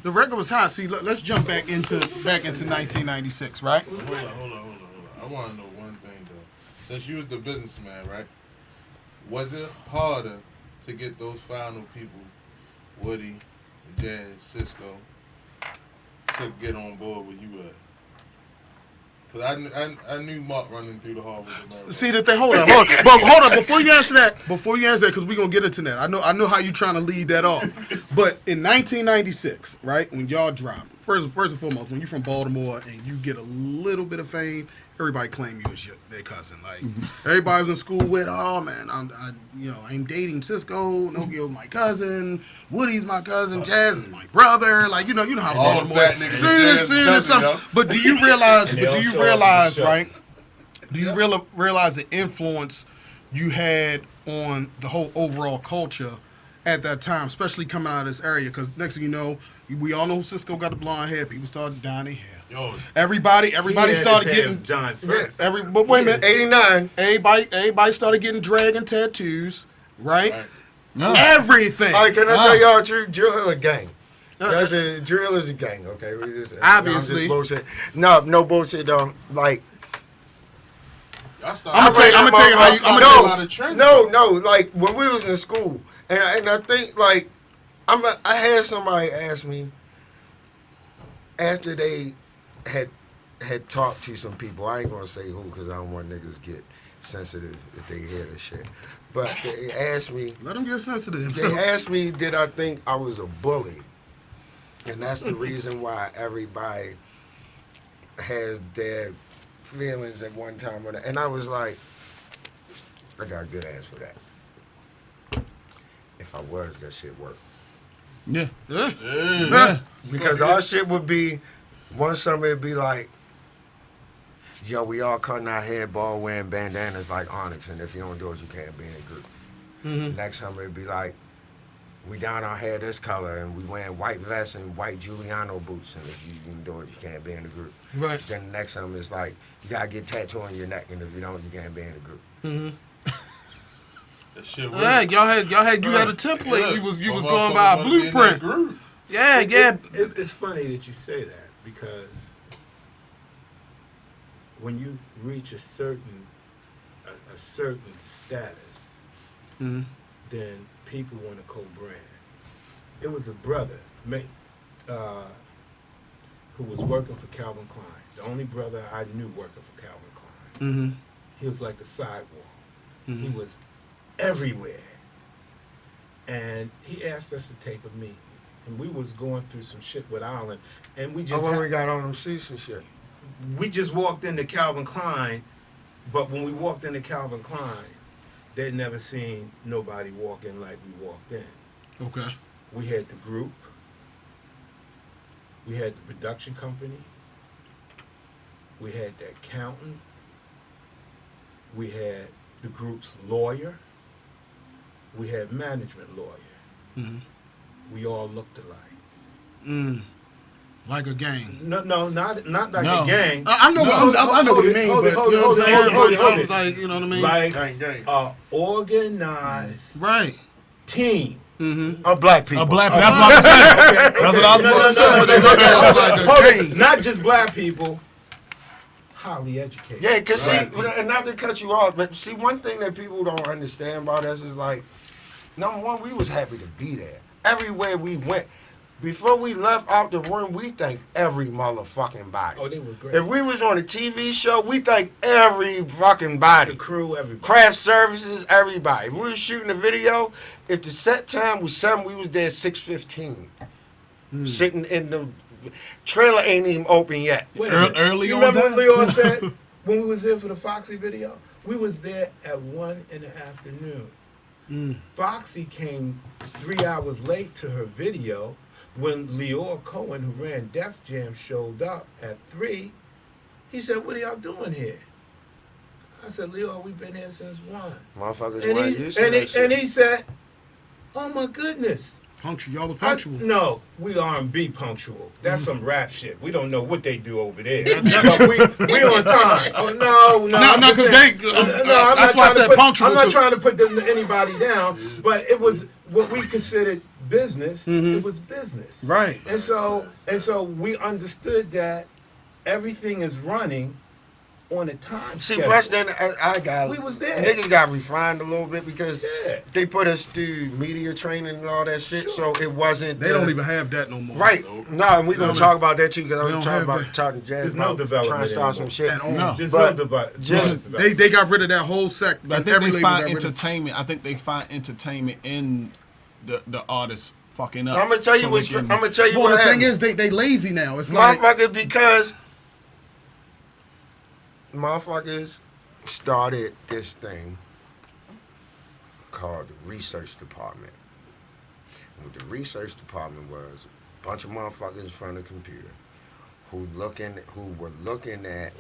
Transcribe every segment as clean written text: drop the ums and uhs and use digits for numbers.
The record was hot. See, let's jump back into 1996, right? Hold on. I want to know one thing though. Since you was the businessman, right? Was it harder to get those final people, Woody, Jazz, Sisqo, to get on board with you? Because I knew Mark running through the hall with the See the thing. Hold on. Before you answer that, because we're gonna get into that. I know how you trying to lead that off. But in 1996, right, when y'all dropped, first and foremost, when you're from Baltimore and you get a little bit of fame, everybody claim you as their cousin. Like everybody was in school with, oh man, I'm dating Sisqo, Nokio's my cousin, Woody's my cousin, Jazz is my brother. Like you know how Baltimore. Seeing something. But do you realize? Right? Do you realize the influence you had on the whole overall culture at that time, especially coming out of this area? Because next thing you know, we all know Sisqo got the blonde hair. People started dyeing their hair. Everybody started getting John first. But wait a minute, 89. Everybody started getting dragon tattoos, right? No. Everything. All right, can I tell y'all true? Dru Hill a gang. Dru Hill is a gang. Okay, obviously. Bullshit. No bullshit. Like. I'm gonna tell you how you. No. Like when we was in school, and I think like I had somebody ask me after they had talked to some people. I ain't gonna say who because I don't want niggas to get sensitive if they hear this shit. But they asked me. Let them get sensitive. They asked me, did I think I was a bully? And that's the reason why everybody has their feelings at one time or that. And I was like, I got a good answer for that. If I was, that shit worked. Yeah. Because our shit would be, one summer it'd be like, yo, we all cutting our hair, ball wearing bandanas like Onyx, and if you don't do it, you can't be in a group. Mm-hmm. Next summer it'd be like, we dyeing our hair this color, and we wearing white vests and white Giuliano boots, and if you can do it, you can't be in the group. Right. Then the next summer it's like, you gotta get tattoo on your neck, and if you don't, you can't be in the group. Mm-hmm. That shit worked. Yeah, you had a template. You was going by a blueprint. Yeah. It's funny that you say that because when you reach a certain status, mm-hmm. then people want to co-brand. It was a brother who was working for Calvin Klein. The only brother I knew working for Calvin Klein. Mm-hmm. He was like the sidewalk. Mm-hmm. He was everywhere. And he asked us to take a meeting. And we was going through some shit with Island. And we just... when we got on them seats and shit? We just walked into Calvin Klein, but when we walked into Calvin Klein, they'd never seen nobody walk in like we walked in. Okay. We had the group. We had the production company. We had the accountant. We had the group's lawyer. We had management lawyer. Mm-hmm. We all looked alike. Like a gang. No, not like a gang. I know what you mean, but you know what I'm saying? Hold it. Like, you know what I mean? Like an organized team. Mm-hmm. Of black people. That's what I was saying. That's what I was about to say. Not just black people. Highly educated. Yeah, because see, and not to cut you off, but see, one thing that people don't understand about us is like, number one, we was happy to be there. Everywhere we went. Before we left out the room, we thanked every motherfucking body. Oh, they were great. If we was on a TV show, we thanked every fucking body. The crew, everybody. Craft services, everybody. If we was shooting a video, if the set time was 7, we was there at 6:15. Sitting in the trailer ain't even open yet. Early you on remember time? what Leon said when we was there for the Foxy video? We was there at 1 in the afternoon. Foxy came 3 hours late to her video. When Leor Cohen, who ran Def Jam, showed up at 3, he said, "What are y'all doing here?" I said, "Leor, we've been here since 1." Motherfuckers and weren't used to that shit. And he said, "Oh my goodness." Punctual. Y'all was punctual. No, we R&B punctual. That's some rap shit. We don't know what they do over there. But we on time. Oh, no. That's why I said punctual. I'm not trying to put anybody down, but it was what we considered business, it was business. Right. And so we understood that everything is running on a time See, schedule. plus then We was there. Niggas got refined a little bit because Yeah. they put us through media training and all that shit, so it wasn't. They don't even have that no more. Right. No, and we're going to talk about that too because I don't was talking have about that. talking jazz. There's no about development trying to start anymore. some shit. At all. No. There's But no just- development. They got rid of that whole sect. But I think every they label find got rid of- entertainment. I think they find entertainment in the artists fucking up. I'm gonna tell you So what. they can- I'm gonna tell you Well, what the thing happened. is, they lazy now. It's like Motherfuckers, because motherfuckers started this thing called the research department. And what the research department was, a bunch of motherfuckers in front of the computer who were looking at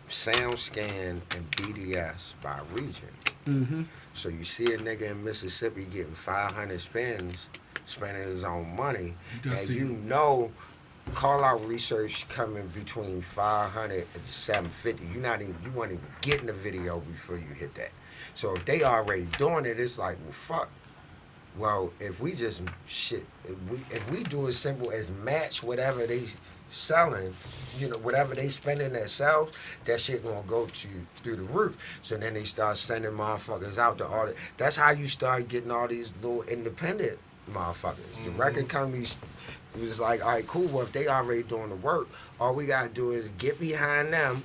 sound scan and BDS by region. Mm-hmm. So you see a nigga in Mississippi getting 500 spending his own money, gotta and see you it. know, call out research coming between 500 and 750. You weren't even getting the video before you hit that. So if they already doing it, it's like, well, fuck. Well, if we just if we do as simple as match whatever they selling, whatever they spending themselves, that shit gonna go through the roof. So then they start sending motherfuckers out to all that. That's how you start getting all these little independent motherfuckers. The record companies was like, all right, cool. Well, if they already doing the work, all we gotta do is get behind them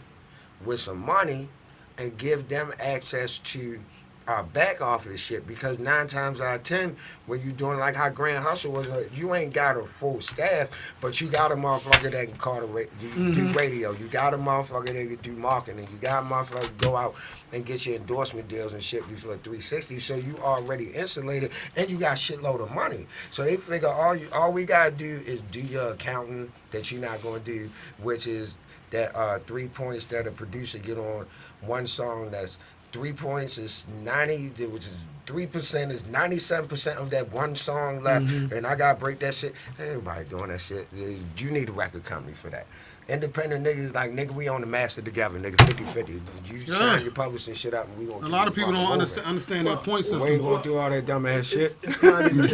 with some money and give them access to our back office shit, because 9 times out of 10, when you doing like how Grand Hustle was, you ain't got a full staff, but you got a motherfucker that can call do radio. You got a motherfucker that can do marketing. You got a motherfucker that go out and get your endorsement deals and shit before 360. So you already insulated, and you got shitload of money. So they figure all we gotta do is do your accounting that you're not gonna do, which is that 3 points that a producer get on one song. That's 3 points is 90, which is 3% is 97% of that one song left, and I gotta break that shit. Ain't nobody doing that shit. You need a record company for that. Independent niggas like, nigga, we on the master together, nigga, 50-50. You sign your publishing shit up, and we gonna. a lot of people don't understand that point system. We ain't gonna do all that dumb ass shit. It's not even,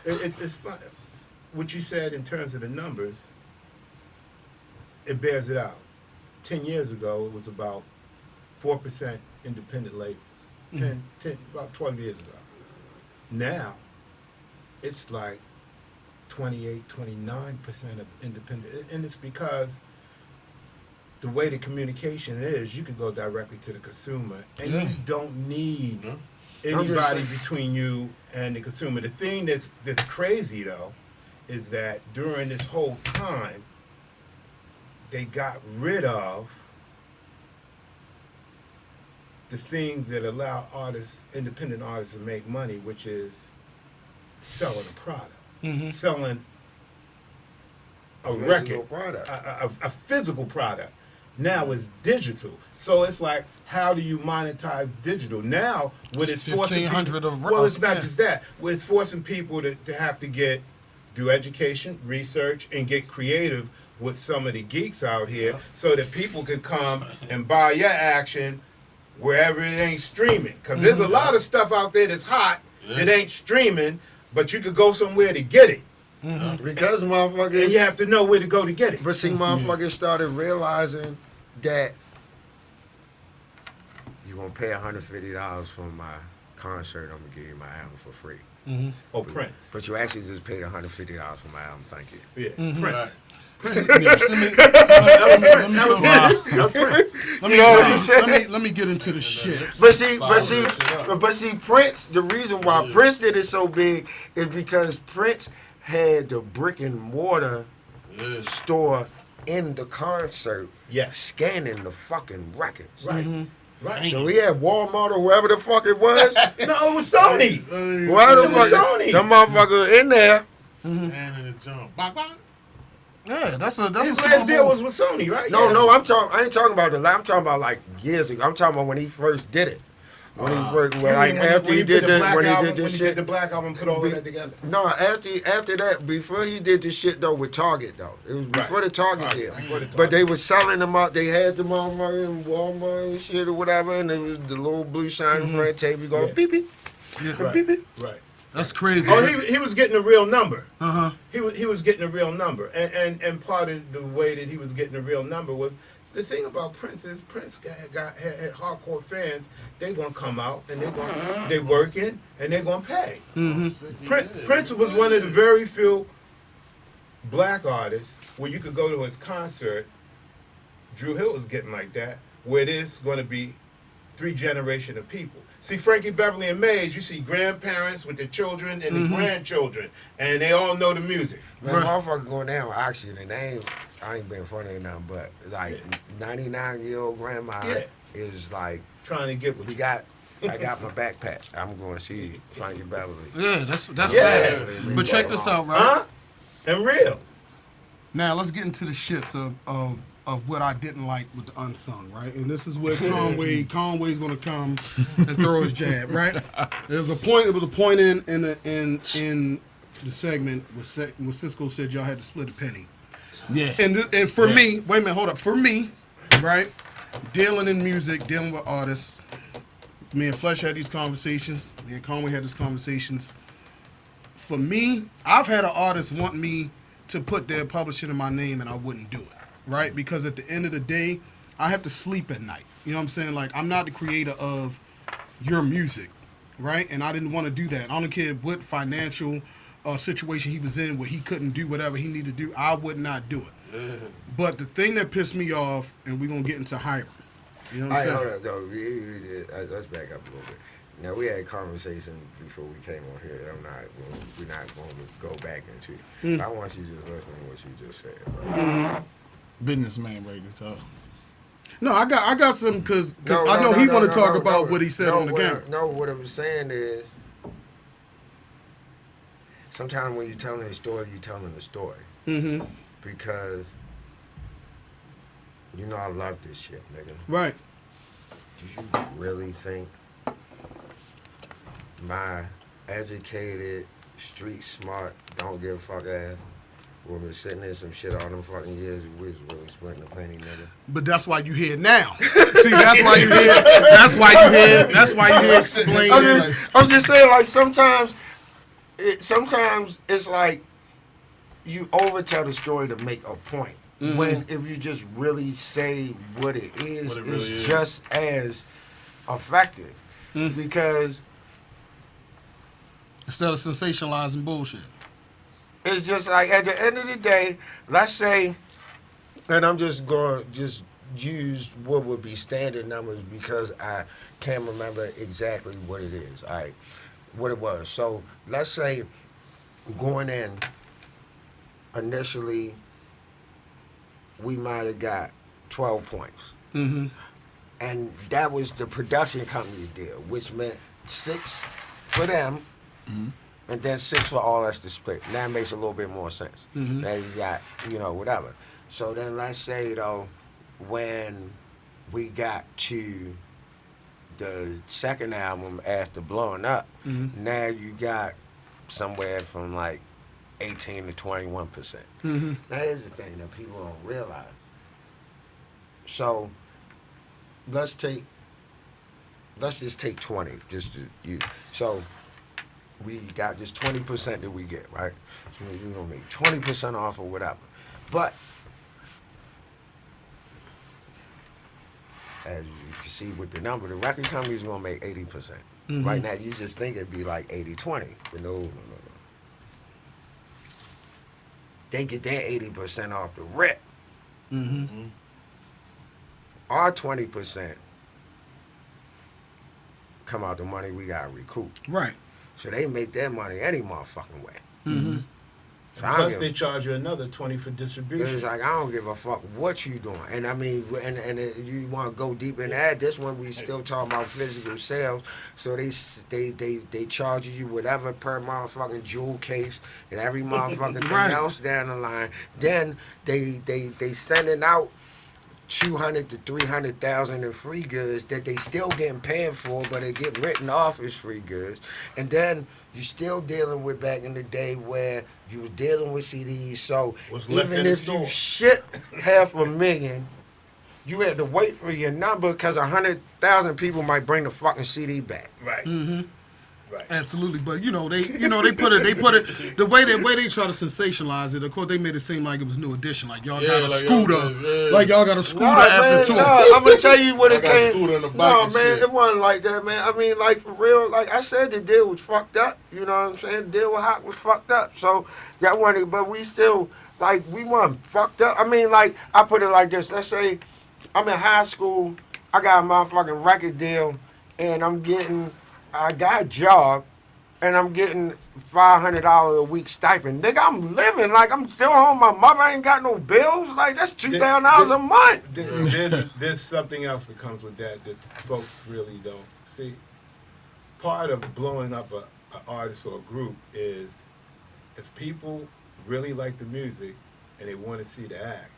it's fun. What you said in terms of the numbers, it bears it out. 10 years ago, it was about 4% independent labels. 10, about 12 years ago. Now, it's like 28, 29% of independent. And it's because the way the communication is, you can go directly to the consumer, and you don't need anybody between you and the consumer. The thing that's crazy, though, is that during this whole time, they got rid of the things that allow independent artists to make money, which is selling a product, selling a record, product. a physical product. Now it's digital, so it's like, how do you monetize digital now? When it's forcing 1,500 of well, it's not yeah. just that. When it's forcing people to have to do education, research, and get creative with some of the geeks out here, so that people can come and buy your action wherever it ain't streaming. Because there's a lot of stuff out there that's hot that ain't streaming, but you could go somewhere to get it. Because motherfuckers. And you have to know where to go to get it. But see, motherfuckers started realizing that you're going to pay $150 for my concert, I'm going to give you my album for free. Oh, Prince. But you actually just paid $150 for my album, thank you. Yeah, Prince. Let me get into the shit. But see, Prince, the reason why Prince did it so big is because Prince had the brick and mortar store in the concert, scanning the fucking records. Right. Right. So he had Walmart or whoever the fuck it was. No, it was Sony. Whoever the fuck, Sony. the motherfucker in there. And in the jump. Bang, bang. Yeah, that's a His Super last deal Bowl. was with Sony, right? No, Yeah. no, I ain't talking about I'm talking about like years ago. I'm talking about when he first did it. When he first, after he did this shit. The Black Album, put all of that together. No, after that, before he did this shit though with Target though, it was before the Target deal. But they was selling them out. They had them on in Walmart and shit or whatever, and it was the little blue sign in front of the table going beep beep, beep beep. Right. That's crazy. Oh, he was getting a real number. Uh-huh. He was getting a real number, and part of the way that he was getting a real number was the thing about Prince is Prince had hardcore fans. They gonna come out and they working and they gonna pay. Prince was one of the very few black artists where you could go to his concert. Dru Hill was getting like that, where there's going to be 3 generations of people. See, Frankie Beverly and Mays, you see grandparents with their children and the grandchildren, and they all know the music. Man, motherfucker going down with oxygen, and I ain't being funny or nothing, but like 99-year-old grandma is like Trying to get what I got my backpack. I'm going to see Frankie Beverly. Yeah, that's Yeah. bad. But check this out, right? Huh? And real. Now let's get into the shits of what I didn't like with the Unsung, right? And this is where Conway's gonna come and throw his jab, right? There was a point. It was a point in the segment where Sisqo said y'all had to split a penny. Yeah. And for me, wait a minute, hold up. For me, right, dealing in music, dealing with artists, me and Flesh had these conversations. Me and Conway had these conversations. For me, I've had an artist want me to put their publishing in my name, and I wouldn't do it. Right? Because at the end of the day, I have to sleep at night. You know what I'm saying? Like, I'm not the creator of your music, right? And I didn't want to do that. I don't care what financial situation he was in where he couldn't do whatever he needed to do. I would not do it. But the thing that pissed me off, and we're going to get into hiring. You know what I'm saying? Hold up, though. Let's back up a little bit. Now, we had a conversation before we came on here that we're not going to go back into. I want you to just listen to what you just said. Right? Businessman rated, so. No, I got some because I know he want to talk about what he said on the camera. No, what I'm saying is, sometimes when you're telling a story, you're telling the story. Mm-hmm. Because, you know I love this shit, nigga. Right. Do you really think my educated, street smart, don't give a fuck ass woman sitting in some shit all them fucking years we was really splitting a penny, nigga? But that's why you here now. See, that's why you here. That's why you here explaining. I'm just saying, like, sometimes it's like you overtell the story to make a point. Mm-hmm. When if you just really say what it is, it's just as effective. Mm-hmm. Because instead of sensationalizing bullshit. It's just like, at the end of the day, let's say, and I'm just going to just use what would be standard numbers because I can't remember exactly what it is, all right, what it was. So let's say going in, initially, we might have got 12 points. Mm-hmm. And that was the production company's deal, which meant 6 for them. Mm-hmm. And then 6 for all us to split. That makes a little bit more sense. Mm-hmm. Now you got, whatever. So then let's say, though, when we got to the second album after blowing up, now you got somewhere from like 18 to 21%. Mm-hmm. Now here's the thing that people don't realize. So let's just take 20, just to you. So we got this 20% that we get, right? So we're gonna make 20% off or whatever. But as you can see with the number, the record company's gonna make 80%. Mm-hmm. Right now, you just think it'd be like 80-20, but no. They get their 80% off the rip. Mm-hmm. Our 20% come out the money we got to recoup. Right. So they make their money any motherfucking way. Mm-hmm. So plus they charge you another 20 for distribution. It's like, I don't give a fuck what you doing. And I mean, and you want to go deep in that, this one we still talking about physical sales. So they charge you whatever per motherfucking jewel case and every motherfucking thing else down the line. Then they sending out 200 to 300,000 in free goods that they still getting paid for, but they get written off as free goods. And then you still dealing with back in the day where you was dealing with CDs. So even if you shit 500,000, you had to wait for your number because 100,000 people might bring the fucking CD back. Right. Mm-hmm. Right. Absolutely, but they put it the way they try to sensationalize it. Of course, they made it seem like it was New Edition, like y'all got a scooter, like y'all got a scooter after tour. I'm gonna tell you what it got a came. scooter in the bike No, and man, shit. it wasn't like that, man. I mean, like for real, like I said, the deal was fucked up. You know what I'm saying? The deal with Hawk was fucked up. So that one, but we still like we weren't fucked up. I mean, like I put it like this. Let's say I'm in high school. I got a motherfucking record deal, and I got a job, and I'm getting $500 a week stipend. Nigga, I'm living like I'm still home. My mother ain't got no bills. Like that's $2,000 a month. There's something else that comes with that folks really don't see. Part of blowing up an artist or a group is if people really like the music and they want to see the act,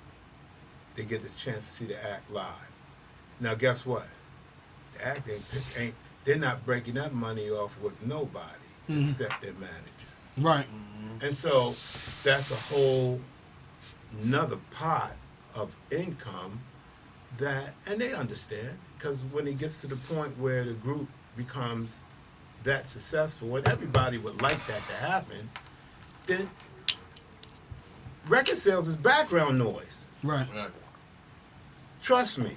they get the chance to see the act live. Now, guess what? The act ain't they're not breaking that money off with nobody except their manager. Right. And so that's a whole another pot of income and they understand, because when it gets to the point where the group becomes that successful and everybody would like that to happen, then record sales is background noise. Right. Trust me.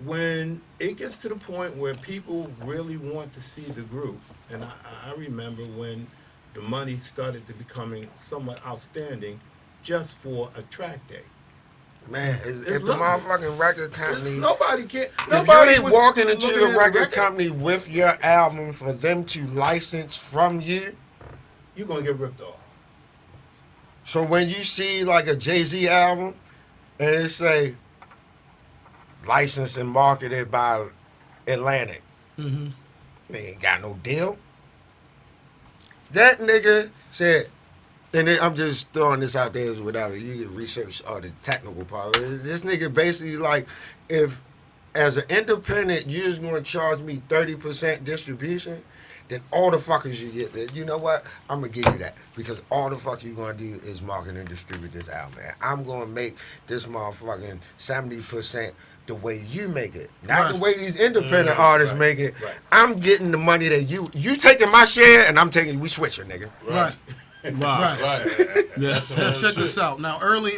When it gets to the point where people really want to see the group, and I remember when the money started to becoming somewhat outstanding just for a track day. Man, if the lovely. motherfucking record company, Nobody can. if Nobody you ain't was walking into looking the at record company with your album for them to license from you, you're gonna get ripped off. so when you see like a Jay-Z album and it say licensed and marketed by Atlantic, they ain't got no deal. That nigga said, and then I'm just throwing this out there as whatever, you can research all the technical part. This nigga basically like, if as an independent you're just gonna charge me 30% distribution, then all the fuckers you get there, you know what? I'm gonna give you that, because all the fuck you gonna do is market and distribute this album. And I'm gonna make this motherfucking 70% the way you make it, not the way these independent artists make it. Right. I'm getting the money that you taking my share, and I'm taking, we switching, nigga. Right. Right. Yeah. That's some Now real check shit. this out. Now early